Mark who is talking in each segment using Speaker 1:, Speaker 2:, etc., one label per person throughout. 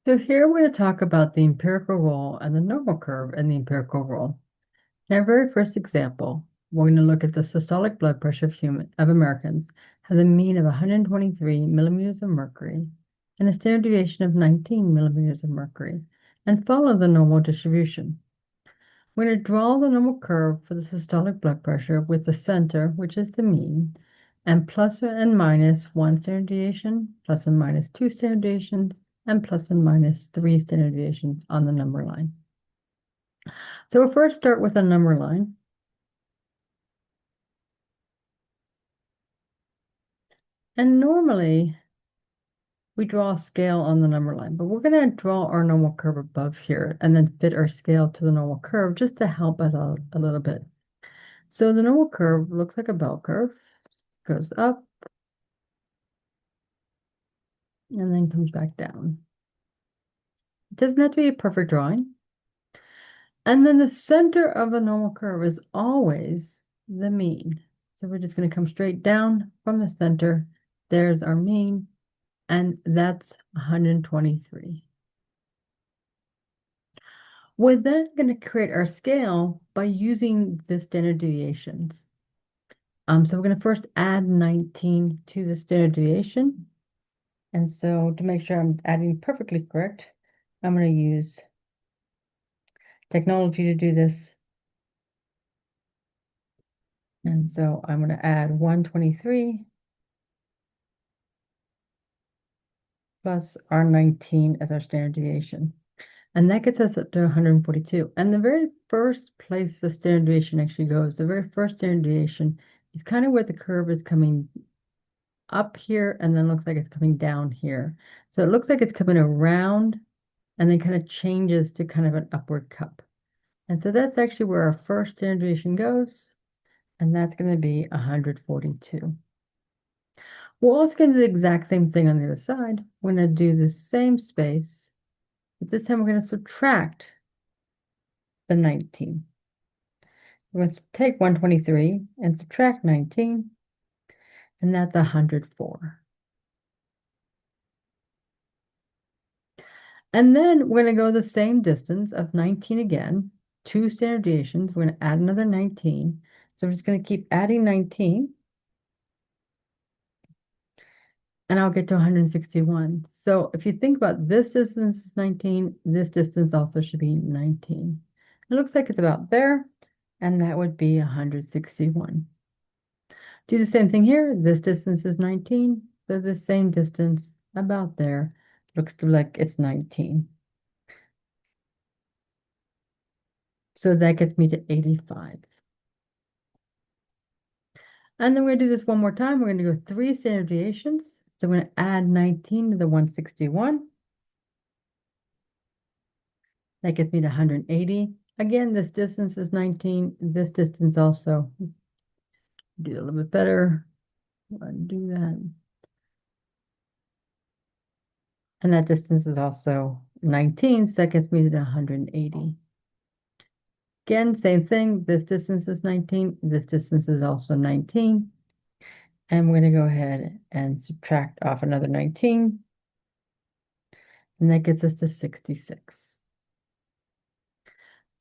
Speaker 1: So here we're going to talk about the empirical rule and the normal curve in the empirical rule. In our very first example, we're going to look at the systolic blood pressure of Americans has a mean of 123 millimeters of mercury and a standard deviation of 19 millimeters of mercury and follow the normal distribution. We're going to draw the normal curve for the systolic blood pressure with the center, which is the mean, and plus and minus 1 standard deviation, plus and minus 2 standard deviations, and plus and minus 3 standard deviations on the number line. So we'll first start with a number line. And normally we draw a scale on the number line, but we're going to draw our normal curve above here and then fit our scale to the normal curve just to help us out a little bit. So the normal curve looks like a bell curve, goes up and then comes back down. It doesn't have to be a perfect drawing. And then the center of the normal curve is always the mean. So we're just going to come straight down from the center. There's our mean, and that's 123. We're then going to create our scale by using the standard deviations. So we're going to first add 19 to the standard deviation. And so to make sure I'm adding perfectly correct, I'm going to use technology to do this. And so I'm going to add 123 plus our 19 as our standard deviation. And that gets us up to 142. And the very first place the standard deviation actually goes, the very first standard deviation is kind of where the curve is coming up here and then looks like it's coming down here. So it looks like it's coming around and then kind of changes to kind of an upward cup. And so that's actually where our first standard deviation goes, and that's going to be 142. We're also going to do the exact same thing on the other side. We're going to do the same space, but this time we're going to subtract the 19. We're going to take 123 and subtract 19, and that's 104. And then we're going to go the same distance of 19 again, 2 standard deviations. We're going to add another 19. So we're just going to keep adding 19. And I'll get to 161. So if you think about this distance is 19, this distance also should be 19. It looks like it's about there, and that would be 161. Do the same thing here. This distance is 19, so the same distance about there looks like it's 19. So that gets me to 85. And then we're going to do this one more time. We're going to go 3 standard deviations. So we're going to add 19 to the 161. That gets me to 180. Again, this distance is 19. This distance also, do a little bit better. Do that. And that distance is also 19, so that gets me to 180. Again, same thing. This distance is 19. This distance is also 19. And we're going to go ahead and subtract off another 19. And that gets us to 66.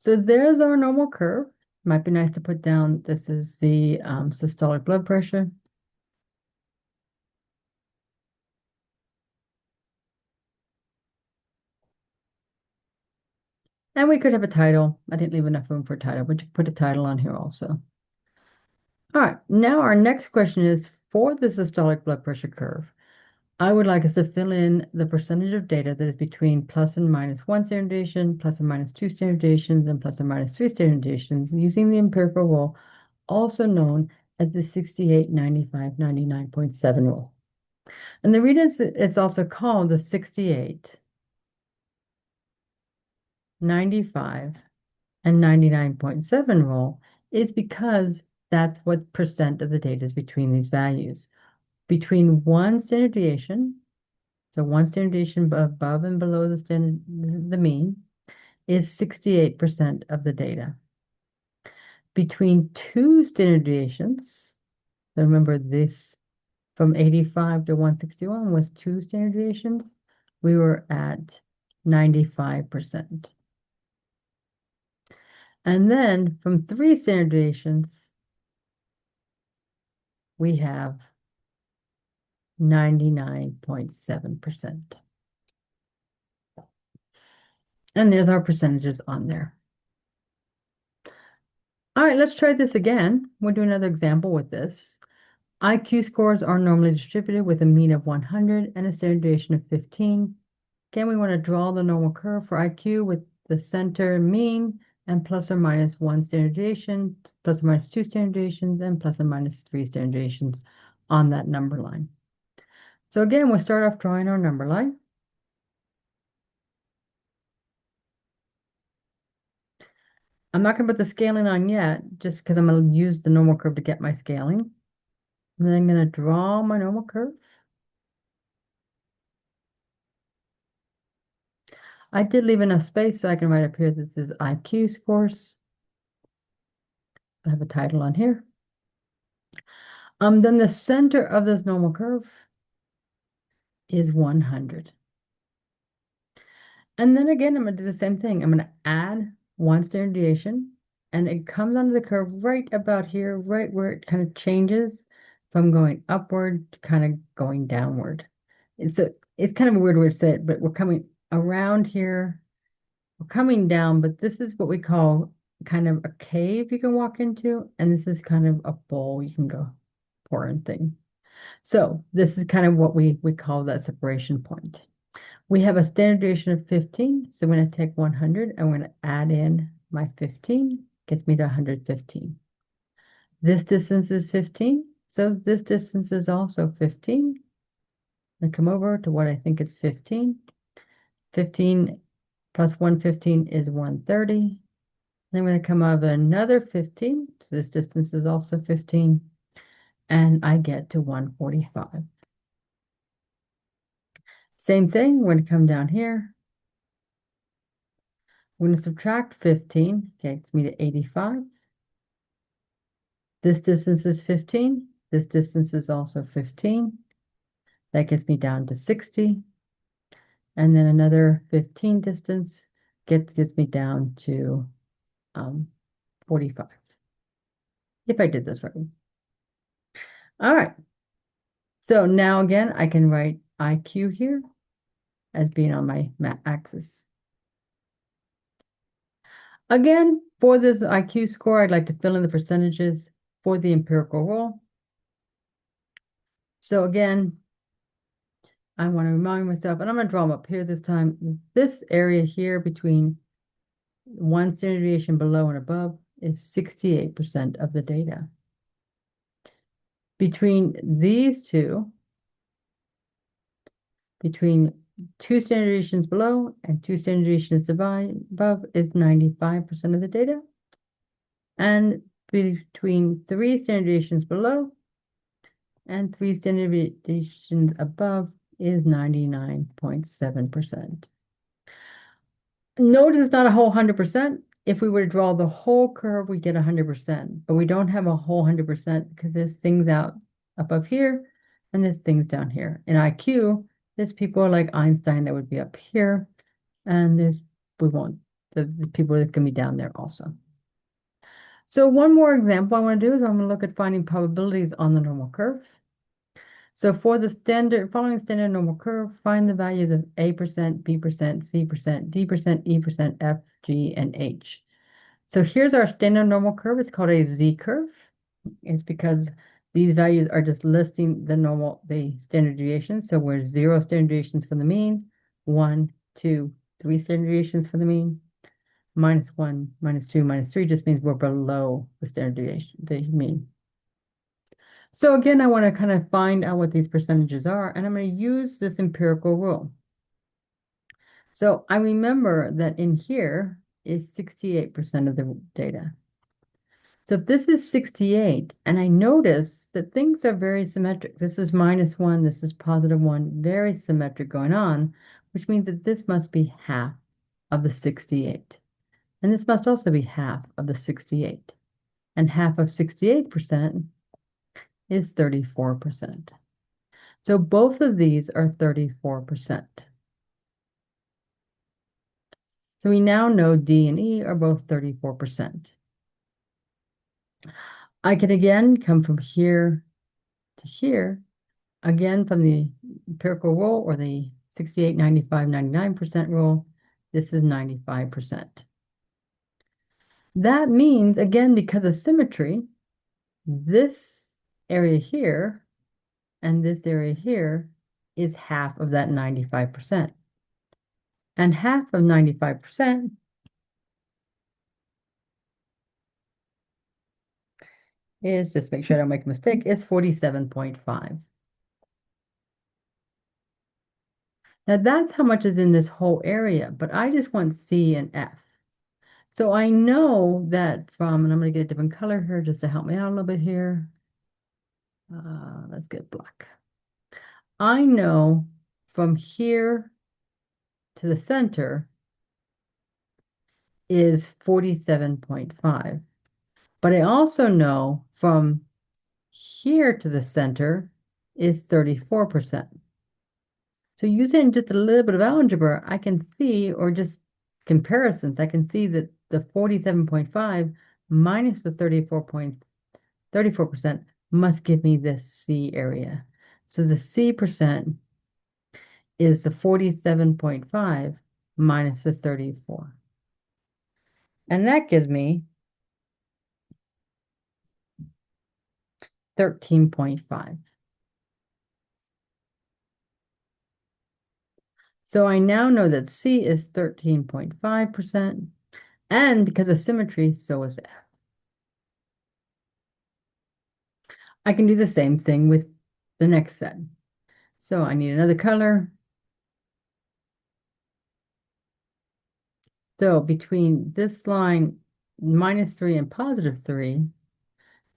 Speaker 1: So there's our normal curve. Might be nice to put down, this is the systolic blood pressure. And we could have a title. I didn't leave enough room for a title, but you could put a title on here also. All right, now our next question is for the systolic blood pressure curve. I would like us to fill in the percentage of data that is between plus and minus 1 standard deviation, plus and minus 2 standard deviations, and plus and minus 3 standard deviations using the empirical rule, also known as the 68, 95, 99.7 rule. And the reason it's also called the 68, 95, and 99.7 rule is because that's what percent of the data is between these values. Between 1 standard deviation, so 1 standard deviation above and below the mean, is 68% of the data. Between 2 standard deviations, so remember this from 85 to 161 was 2 standard deviations, we were at 95%. And then from 3 standard deviations, we have 99.7%. And there's our percentages on there. All right, let's try this again. We'll do another example with this. IQ scores are normally distributed with a mean of 100 and a standard deviation of 15. Again, we want to draw the normal curve for IQ with the center mean and plus or minus 1 standard deviation, plus or minus 2 standard deviations, and plus or minus 3 standard deviations on that number line. So again, we'll start off drawing our number line. I'm not going to put the scaling on yet, just because I'm going to use the normal curve to get my scaling. And then I'm going to draw my normal curve. I did leave enough space so I can write up here this is IQ scores. I have a title on here. Then the center of this normal curve is 100. And then again, I'm going to do the same thing. I'm going to add 1 standard deviation, and it comes onto the curve right about here, right where it kind of changes from going upward to kind of going downward. It's kind of a weird way to say it, but we're coming around here. We're coming down, but this is what we call kind of a cave you can walk into, and this is kind of a bowl you can go pour in thing. So this is kind of what we call that separation point. We have a standard deviation of 15, so I'm going to take 100 and I'm going to add in my 15, gets me to 115. This distance is 15, so this distance is also 15. And come over to what I think is 15. 15 plus 115 is 130. Then I'm going to come over another 15, so this distance is also 15, and I get to 145. Same thing, we're going to come down here. We're going to subtract 15, gets me to 85. This distance is 15. This distance is also 15. That gets me down to 60. And then another 15 distance gets me down to 45. If I did this right. All right. So now again, I can write IQ here as being on my axis. Again, for this IQ score, I'd like to fill in the percentages for the empirical rule. So again, I want to remind myself, and I'm going to draw them up here this time. This area here between 1 standard deviation below and above is 68% of the data. Between these two, between 2 standard deviations below and 2 standard deviations above is 95% of the data. And between 3 standard deviations below and 3 standard deviations above is 99.7%. Notice it's not a whole 100%. If we were to draw the whole curve, we get 100%, but we don't have a whole 100% because there's things out above here and there's things down here. In IQ, there's people like Einstein that would be up here, and the people that can be down there also. So one more example I want to do is I'm going to look at finding probabilities on the normal curve. So for the following standard normal curve, find the values of A%, B%, C%, D%, E%, F, G, and H. So here's our standard normal curve. It's called a Z curve. It's because these values are just listing the standard deviations. So we're 0 standard deviations from the mean, 1, 2, 3 standard deviations from the mean, -1, -2, -3 just means we're below the standard deviation, the mean. So again, I want to kind of find out what these percentages are, and I'm going to use this empirical rule. So I remember that in here is 68% of the data. So if this is 68, and I notice that things are very symmetric. This is -1, this is +1, very symmetric going on, which means that this must be half of the 68. And this must also be half of the 68. And half of 68% is 34%. So both of these are 34%. So we now know D and E are both 34%. I can again come from here to here, again from the empirical rule or the 68, 95, 99% rule. This is 95%. That means, again, because of symmetry, this area here and this area here is half of that 95%. And half of 95% is, just make sure I don't make a mistake, is 47.5. Now that's how much is in this whole area, but I just want C and F. So I know that from, and I'm going to get a different color here just to help me out a little bit here. Let's get black. I know from here to the center is 47.5. But I also know from here to the center is 34%. So using just a little bit of algebra, I can see, or just comparisons, I can see that the 47.5 minus the 34% must give me this C area. So the C percent is the 47.5 minus the 34. And that gives me 13.5. So I now know that C is 13.5%, and because of symmetry, so is F. I can do the same thing with the next set. So I need another color. So between this line, -3 and +3,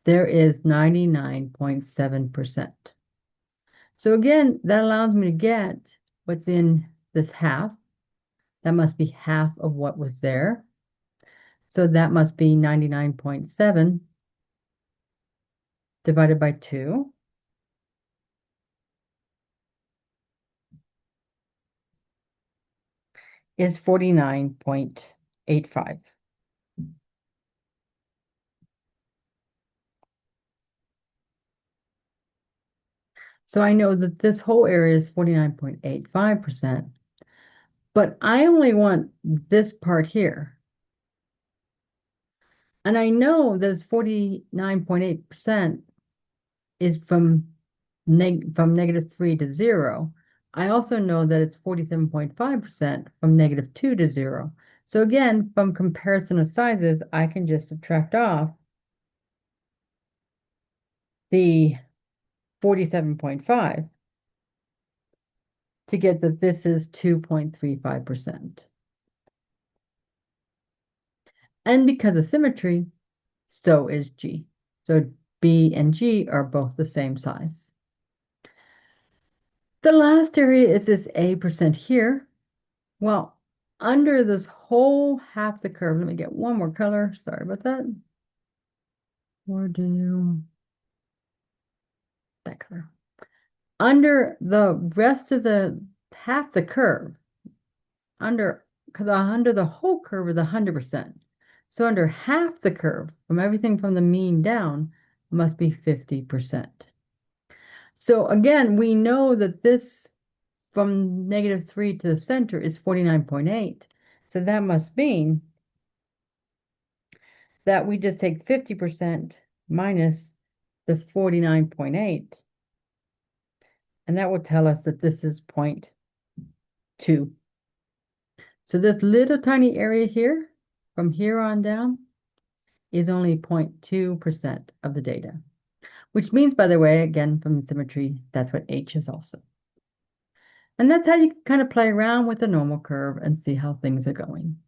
Speaker 1: there is 99.7%. So again, that allows me to get what's in this half. That must be half of what was there. So that must be 99.7 divided by 2. Is 49.85. So I know that this whole area is 49.85%, but I only want this part here. And I know that 49.8% is from -3 to 0. I also know that it's 47.5% from -2 to 0. So again, from comparison of sizes, I can just subtract off the 47.5 to get that this is 2.35%. And because of symmetry, so is G. So B and G are both the same size. The last area is this A% here. Well, under this whole half the curve, let me get one more color. Sorry about that. Or do that color. Under the rest of the half the curve, because under the whole curve is 100%. So under half the curve, from everything from the mean down, must be 50%. So again, we know that this from -3 to the center is 49.8. So that must mean that we just take 50% minus the 49.8. And that will tell us that this is 0.2. So this little tiny area here, from here on down, is only 0.2% of the data, which means, by the way, again, from symmetry, that's what H is also. And that's how you kind of play around with the normal curve and see how things are going.